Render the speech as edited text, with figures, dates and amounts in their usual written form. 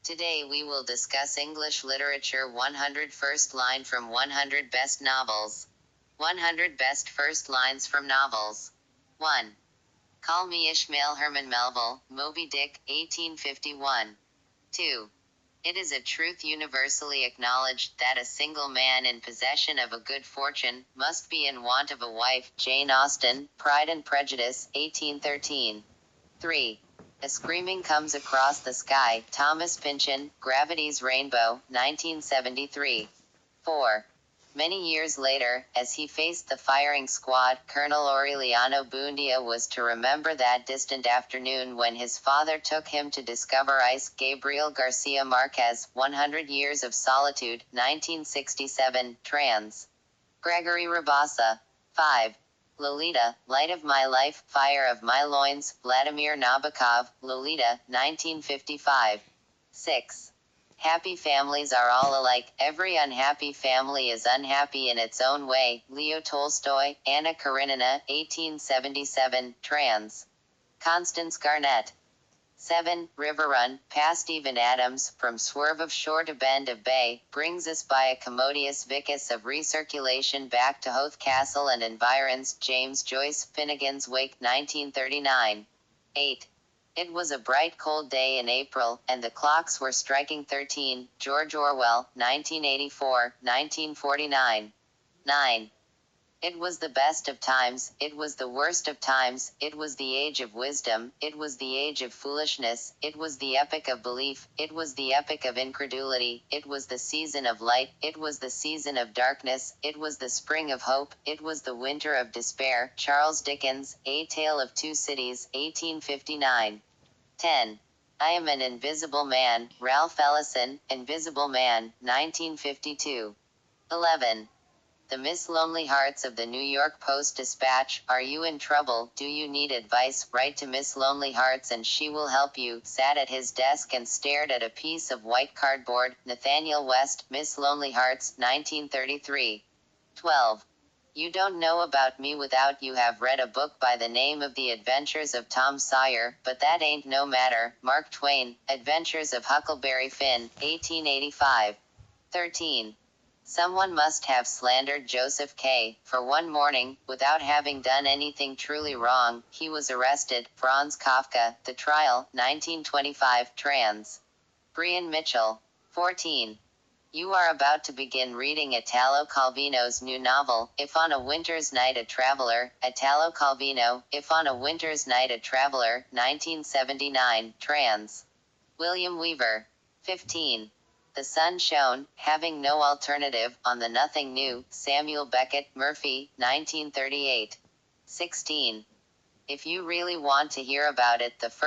Today we will discuss English literature 100 first line from 100 best novels. 100 best first lines from novels. 1. Call me Ishmael Herman Melville, Moby Dick, 1851. 2. It is a truth universally acknowledged that a single man in possession of a good fortune must be in want of a wife. Jane Austen, Pride and Prejudice, 1813. 3. A Screaming Comes Across the Sky, Thomas Pynchon, Gravity's Rainbow, 1973. 4. Many years later, as he faced the firing squad, Colonel Aureliano Buendia was to remember that distant afternoon when his father took him to discover ice. Gabriel Garcia Marquez, 100 Years of Solitude, 1967, trans. Gregory Rabassa. 5. Lolita, Light of My Life, Fire of My Loins, Vladimir Nabokov, Lolita, 1955. 6. Happy families are all alike, every unhappy family is unhappy in its own way. Leo Tolstoy, Anna Karenina, 1877, trans. Constance Garnett. 7. River Run, past Even Adams, from swerve of shore to bend of bay, brings us by a commodious vicus of recirculation back to Hoath Castle and environs. James Joyce, Finnegan's Wake, 1939. 8. It was a bright cold day in April, and the clocks were striking 13. George Orwell, 1984, 1949. 9. It was the best of times, it was the worst of times, it was the age of wisdom, it was the age of foolishness, it was the epoch of belief, it was the epoch of incredulity, it was the season of light, it was the season of darkness, it was the spring of hope, it was the winter of despair. Charles Dickens, A Tale of Two Cities, 1859. 10. I Am an Invisible Man, Ralph Ellison, Invisible Man, 1952. 11. The Miss Lonelyhearts of the New York Post-Dispatch. Are you in trouble? Do you need advice? Write to Miss Lonelyhearts and she will help you. Sat at his desk and stared at a piece of white cardboard. Nathaniel West, Miss Lonelyhearts, 1933. 12. You don't know about me without you have read a book by the name of The Adventures of Tom Sawyer, but that ain't no matter. Mark Twain, Adventures of Huckleberry Finn, 1885. 13. Someone must have slandered Joseph K. For one morning, without having done anything truly wrong, he was arrested. Franz Kafka, The Trial, 1925, trans. Brian Mitchell. 14. You are about to begin reading Italo Calvino's new novel, If on a Winter's Night a Traveler. Italo Calvino, If on a Winter's Night a Traveler, 1979, trans. William Weaver. 15. The sun shone, having no alternative, on the nothing new. Samuel Beckett, Murphy, 1938. 16. If you really want to hear about it, the first